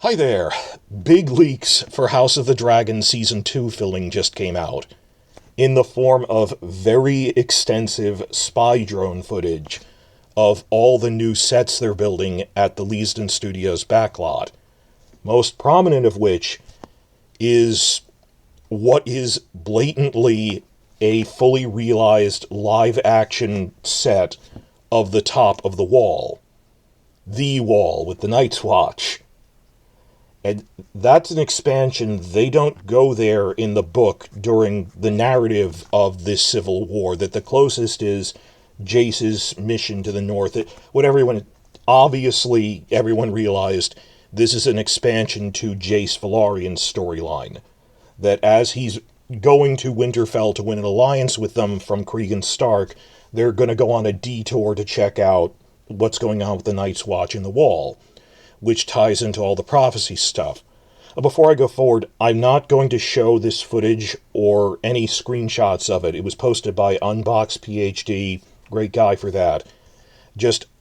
Hi there. Big leaks for House of the Dragon Season 2 filling just came out, in the form of very extensive spy drone footage of all the new sets they're building at the Leeston Studios backlot. Most prominent of which is what is blatantly a fully realized live-action set of the top of the wall. The wall with the Night's Watch. And that's an expansion. They don't go there in the book during the narrative of this civil war. That the closest is Jace's mission to the north. Obviously, everyone realized this is an expansion to Jace Valarian's storyline. That as he's going to Winterfell to win an alliance with them from Cregan Stark, they're going to go on a detour to check out what's going on with the Night's Watch in the Wall, which ties into all the prophecy stuff. Before I go forward, I'm not going to show this footage or any screenshots of it. It was posted by Unbox PhD, great guy for that.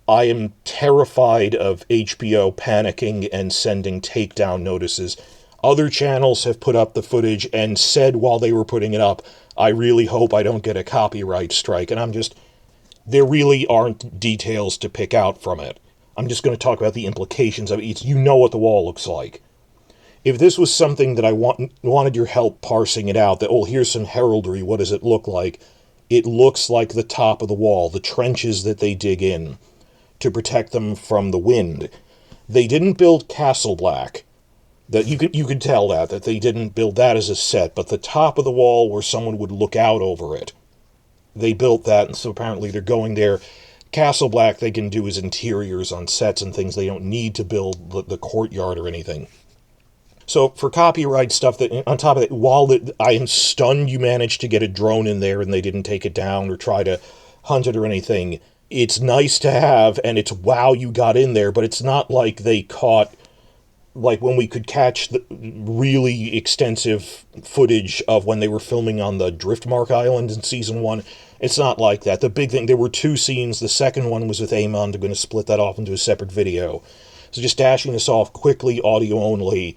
I am terrified of HBO panicking and sending takedown notices. Other channels have put up the footage and said while they were putting it up, I really hope I don't get a copyright strike. And there really aren't details to pick out from it. I'm just going to talk about the implications of it. You know what the wall looks like. If this was something that I wanted your help parsing it out, that, here's some heraldry, what does it look like? It looks like the top of the wall, the trenches that they dig in to protect them from the wind. They didn't build Castle Black. That you could tell that they didn't build that as a set, but the top of the wall where someone would look out over it, they built that, and so apparently they're going there. Castle Black they can do as interiors on sets and things. They don't need to build the courtyard or anything. So for copyright stuff, that on top of that, I am stunned you managed to get a drone in there and they didn't take it down or try to hunt it or anything. It's nice to have, and it's wow you got in there, but it's not like they caught, like when we could catch the really extensive footage of when they were filming on the Driftmark Island in Season 1. It's not like that. The big thing, there were two scenes. The second one was with Aemon. They're going to split that off into a separate video. So just dashing this off quickly, audio only.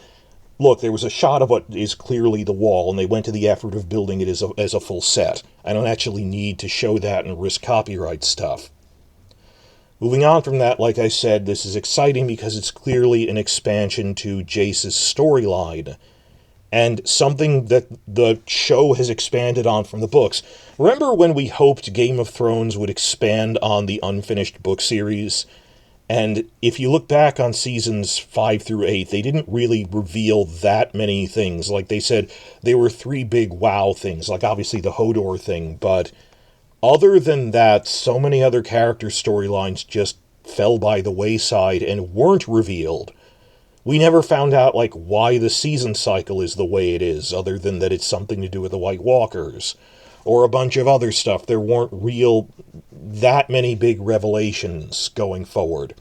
Look, there was a shot of what is clearly the wall, and they went to the effort of building it as a full set. I don't actually need to show that and risk copyright stuff. Moving on from that, like I said, this is exciting because it's clearly an expansion to Jace's storyline, and something that the show has expanded on from the books. Remember when we hoped Game of Thrones would expand on the unfinished book series? And if you look back on seasons 5 through 8, they didn't really reveal that many things. Like they said, there were 3 big wow things, like obviously the Hodor thing, but other than that, so many other character storylines just fell by the wayside and weren't revealed. We never found out, why the season cycle is the way it is, other than that it's something to do with the White Walkers, or a bunch of other stuff. There weren't that many big revelations going forward.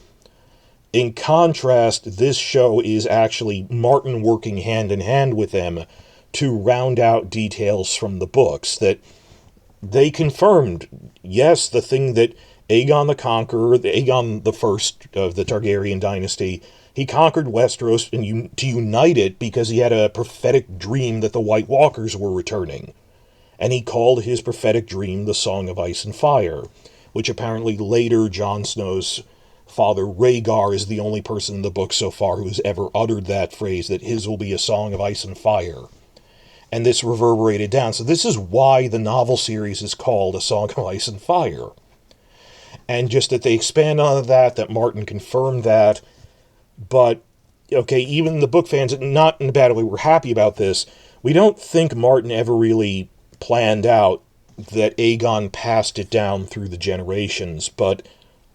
In contrast, this show is actually Martin working hand in hand with them to round out details from the books that they confirmed. Yes, the thing that Aegon the Conqueror, Aegon the First of the Targaryen dynasty, he conquered Westeros to unite it because he had a prophetic dream that the White Walkers were returning. And he called his prophetic dream the Song of Ice and Fire, which apparently later Jon Snow's father Rhaegar is the only person in the book so far who has ever uttered that phrase, that his will be a song of ice and fire. And this reverberated down. So this is why the novel series is called A Song of Ice and Fire. And just that they expand on that Martin confirmed that. But, okay, even the book fans, not in a bad way, were happy about this. We don't think Martin ever really planned out that Aegon passed it down through the generations, but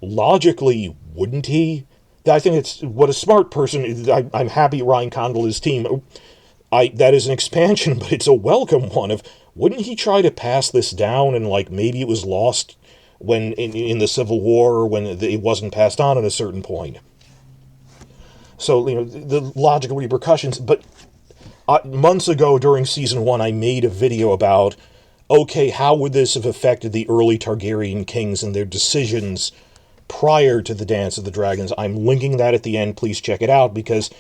logically, wouldn't he? I think it's what a smart person. I'm happy Ryan Condal, his team. That is an expansion, but it's a welcome one. Wouldn't he try to pass this down and maybe it was lost when in the Civil War, or when it wasn't passed on at a certain point? So the logical repercussions. But months ago during Season 1, I made a video about, okay, how would this have affected the early Targaryen kings and their decisions prior to the Dance of the Dragons? I'm linking that at the end. Please check it out, because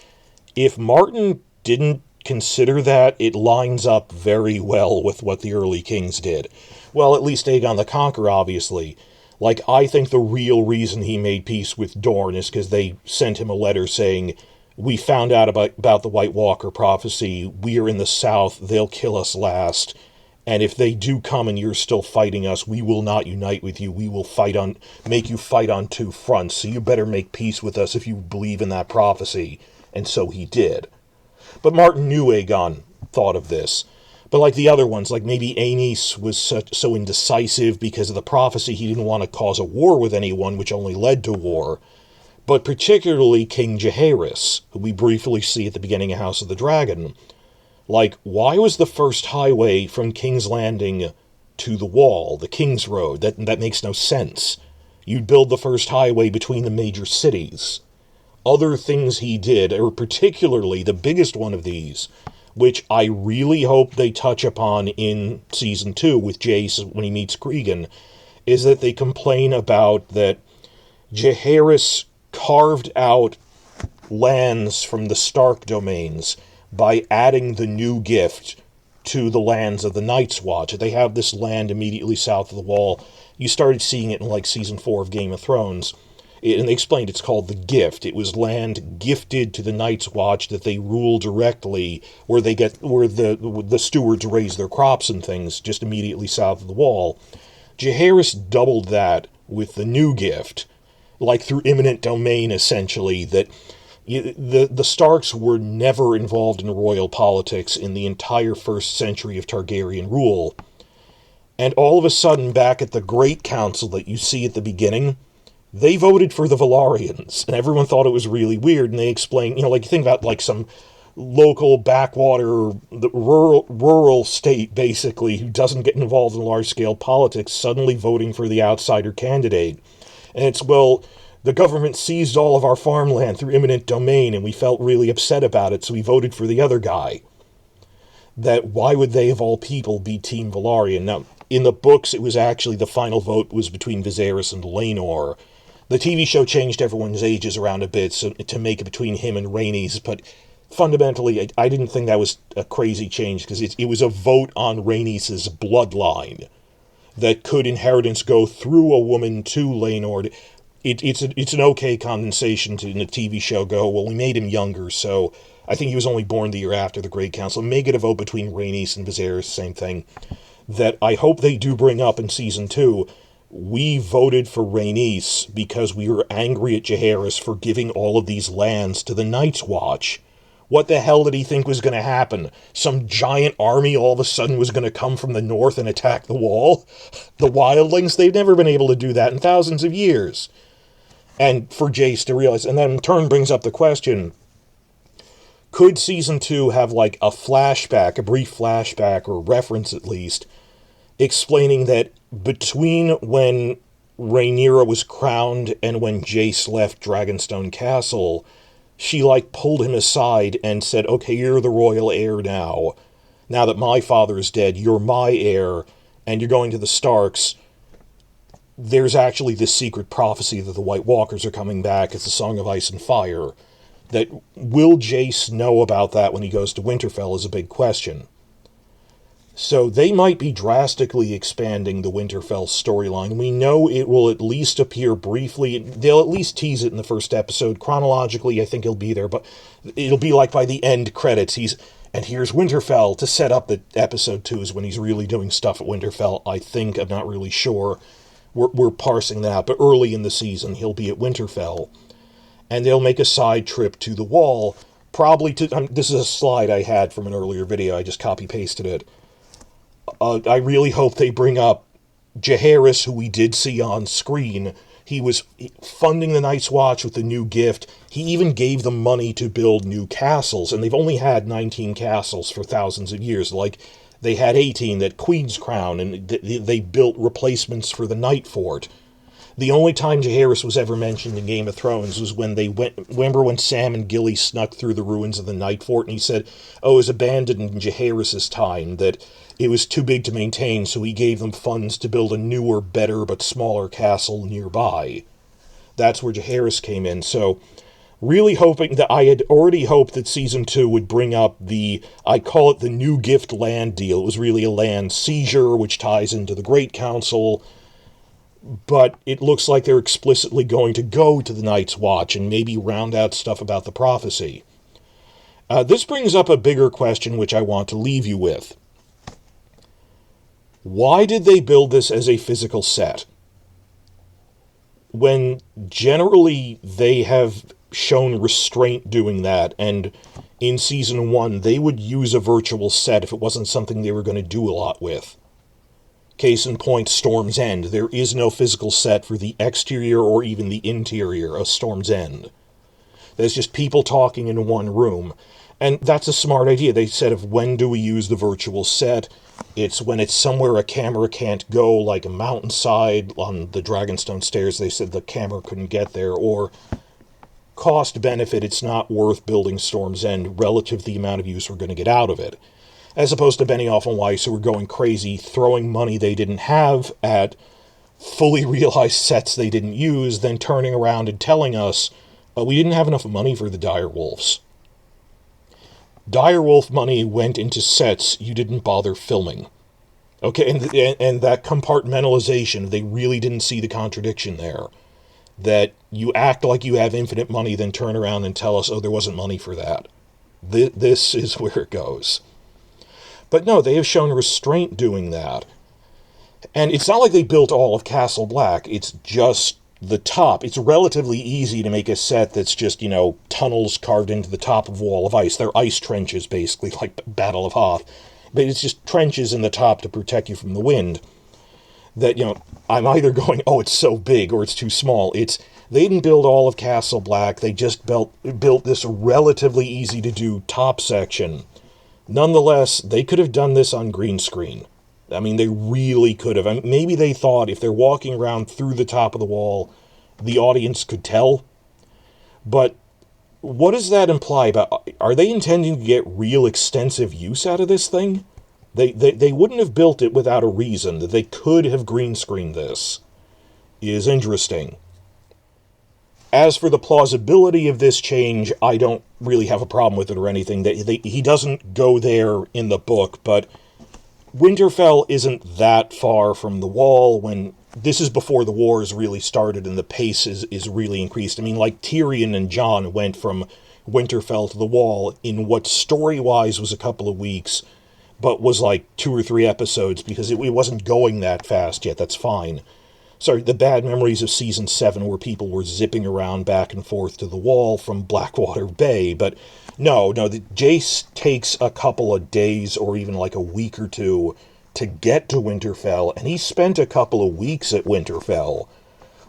If Martin didn't consider that, it lines up very well with what the early kings did. Well, at least Aegon the Conqueror, obviously. Like, I think the real reason he made peace with Dorne is because they sent him a letter saying, we found out about the White Walker prophecy, we are in the south, they'll kill us last, and if they do come and you're still fighting us, we will not unite with you, we will make you fight on two fronts, so you better make peace with us if you believe in that prophecy. And so he did. But Martin knew Aegon thought of this. But like the other ones, like maybe Aenys was so indecisive because of the prophecy, he didn't want to cause a war with anyone, which only led to war. But particularly King Jacaerys, who we briefly see at the beginning of House of the Dragon. Like, why was the first highway from King's Landing to the Wall, the King's Road? That makes no sense. You'd build the first highway between the major cities. Other things he did, or particularly the biggest one of these, which I really hope they touch upon in Season 2 with Jace when he meets Cregan, is that they complain about that Jacaerys carved out lands from the Stark domains by adding the new gift to the lands of the Night's Watch. They have this land immediately south of the Wall. You started seeing it in like Season 4 of Game of Thrones. And they explained it's called the Gift. It was land gifted to the Night's Watch that they rule directly, where the stewards raise their crops and things, just immediately south of the Wall. Jacaerys doubled that with the new gift, like through eminent domain, essentially, that the Starks were never involved in royal politics in the entire first century of Targaryen rule. And all of a sudden, back at the Great Council that you see at the beginning, they voted for the Velaryons, and everyone thought it was really weird, and they explained, like, you think about, like, some local backwater, rural state, basically, who doesn't get involved in large-scale politics, suddenly voting for the outsider candidate. And it's, well, the government seized all of our farmland through eminent domain, and we felt really upset about it, so we voted for the other guy. That why would they, of all people, be Team Velaryon? Now, in the books, it was actually the final vote was between Viserys and Laenor. The TV show changed everyone's ages around a bit to make it between him and Rhaenys, but fundamentally, I didn't think that was a crazy change, because it was a vote on Rhaenys' bloodline. That could inheritance go through a woman to Laenor? It's an okay condensation to, in the TV show, go, well, we made him younger, so I think he was only born the year after the Great Council. Make it a vote between Rhaenys and Viserys, same thing. That I hope they do bring up in Season 2. We voted for Rhaenys because we were angry at Jacaerys for giving all of these lands to the Night's Watch. What the hell did he think was going to happen? Some giant army all of a sudden was going to come from the north and attack the Wall? The wildlings? They've never been able to do that in thousands of years. And for Jace to realize, and then in turn brings up the question, could Season 2 have like a flashback, a brief flashback, or reference at least, explaining that between when Rhaenyra was crowned and when Jace left Dragonstone Castle, she like pulled him aside and said, okay, you're the royal heir now. Now that my father is dead, you're my heir, and you're going to the Starks. There's actually this secret prophecy that the White Walkers are coming back. It's the Song of Ice and Fire. That will Jace know about that when he goes to Winterfell is a big question. So they might be drastically expanding the Winterfell storyline. We know it will at least appear briefly. They'll at least tease it in the first episode. Chronologically, I think he'll be there, but it'll be like by the end credits, and here's Winterfell to set up that episode 2 is when he's really doing stuff at Winterfell, I think. I'm not really sure. We're parsing that, but early in the season, he'll be at Winterfell. And they'll make a side trip to the Wall, probably to... this is a slide I had from an earlier video, I just copy-pasted it. I really hope they bring up Jacaerys, who we did see on screen. He was funding the Night's Watch with the new gift. He even gave them money to build new castles, and they've only had 19 castles for thousands of years. Like, they had 18 at Queen's Crown, and they built replacements for the Night Fort. The only time Jacaerys was ever mentioned in Game of Thrones was when they went... Remember when Sam and Gilly snuck through the ruins of the Night Fort, and he said, oh, it was abandoned in Jacaerys' time, that it was too big to maintain, so he gave them funds to build a newer, better, but smaller castle nearby. That's where Jacaerys came in, so Really hoping that I had already hoped that Season 2 would bring up I call it the New Gift land deal. It was really a land seizure, which ties into the Great Council, but it looks like they're explicitly going to go to the Night's Watch and maybe round out stuff about the prophecy. This brings up a bigger question which I want to leave you with. Why did they build this as a physical set? When generally they have shown restraint doing that, and in Season 1 they would use a virtual set if it wasn't something they were going to do a lot with. Case in point, Storm's End. There is no physical set for the exterior or even the interior of Storm's End. There's just people talking in one room. And that's a smart idea. They said, of when do we use the virtual set? It's when it's somewhere a camera can't go, like a mountainside on the Dragonstone stairs. They said the camera couldn't get there. Or cost benefit, it's not worth building Storm's End relative to the amount of use we're going to get out of it. As opposed to Benioff and Weiss, who were going crazy, throwing money they didn't have at fully realized sets they didn't use, then turning around and telling us, we didn't have enough money for the Direwolves. Direwolf money went into sets you didn't bother filming. Okay, and that compartmentalization, they really didn't see the contradiction there. That you act like you have infinite money, then turn around and tell us, oh, there wasn't money for that. This is where it goes. But no, they have shown restraint doing that. And it's not like they built all of Castle Black. It's just the top. It's relatively easy to make a set that's just, tunnels carved into the top of Wall of Ice. They're ice trenches, basically, like Battle of Hoth. But it's just trenches in the top to protect you from the wind. That, I'm either going, oh, it's so big, or it's too small. They didn't build all of Castle Black. They just built this relatively easy-to-do top section. Nonetheless, they could have done this on green screen. I mean, they really could have. Maybe they thought if they're walking around through the top of the wall, the audience could tell. But what does that imply about... Are they intending to get real extensive use out of this thing? They wouldn't have built it without a reason. That they could have green screened this is interesting. As for the plausibility of this change, I don't really have a problem with it or anything. He doesn't go there in the book, but Winterfell isn't that far from the Wall when... This is before the wars really started and the pace is really increased. I mean, like Tyrion and Jon went from Winterfell to the Wall in what story-wise was a couple of weeks, but was like 2 or 3 episodes because it wasn't going that fast yet. That's fine. Sorry, the bad memories of Season 7 where people were zipping around back and forth to the Wall from Blackwater Bay. But no, the Jace takes a couple of days or even like a week or two to get to Winterfell, and he spent a couple of weeks at Winterfell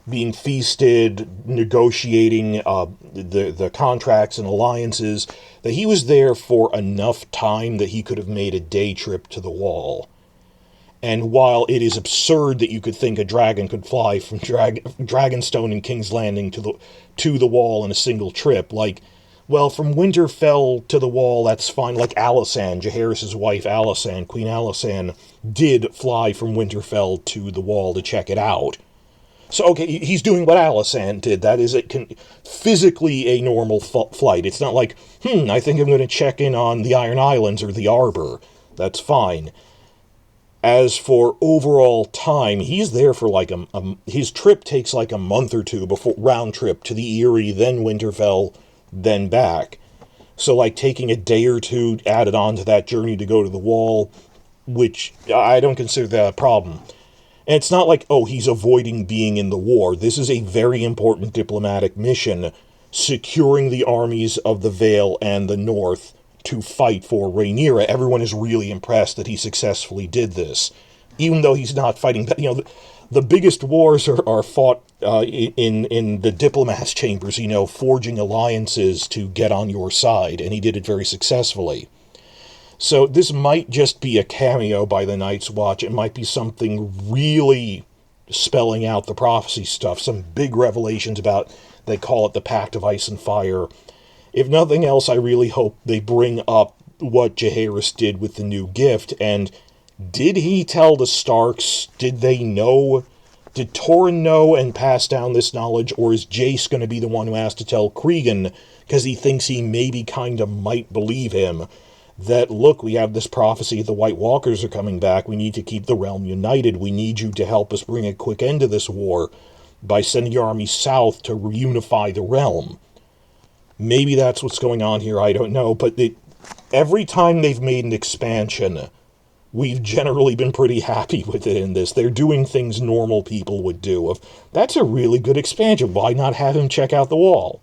being feasted, negotiating the contracts and alliances, that he was there for enough time that he could have made a day trip to the Wall. And while it is absurd that you could think a dragon could fly from Dragonstone and King's Landing to the Wall in a single trip, from Winterfell to the Wall, that's fine. Like Alysanne, Jacaerys' wife Alysanne, Queen Alysanne, did fly from Winterfell to the Wall to check it out. So, okay, he's doing what Alysanne did. That is physically a normal flight. It's not like, I think I'm going to check in on the Iron Islands or the Arbor. That's fine. As for overall time, he's there for his trip takes like a month or two before round trip to the Eyrie, then Winterfell, then back. So taking a day or two added on to that journey to go to the Wall, which I don't consider that a problem. And it's not like, he's avoiding being in the war. This is a very important diplomatic mission, securing the armies of the Vale and the North to fight for Rhaenyra. Everyone is really impressed that he successfully did this, even though he's not fighting. The biggest wars are fought in the diplomats' chambers. Forging alliances to get on your side, and he did it very successfully. So this might just be a cameo by the Night's Watch. It might be something really spelling out the prophecy stuff. Some big revelations about. They call it the Pact of Ice and Fire. If nothing else, I really hope they bring up what Jacaerys did with the new gift, and did he tell the Starks, did they know Did Torrhen know and pass down this knowledge, or is Jace going to be the one who has to tell Cregan, because he thinks he maybe kind of might believe him, that, look, we have this prophecy the White Walkers are coming back, we need to keep the realm united, we need you to help us bring a quick end to this war by sending your army south to reunify the realm. Maybe that's what's going on here, I don't know, but every time they've made an expansion, we've generally been pretty happy with it in this. They're doing things normal people would do. That's a really good expansion. Why not have him check out the wall?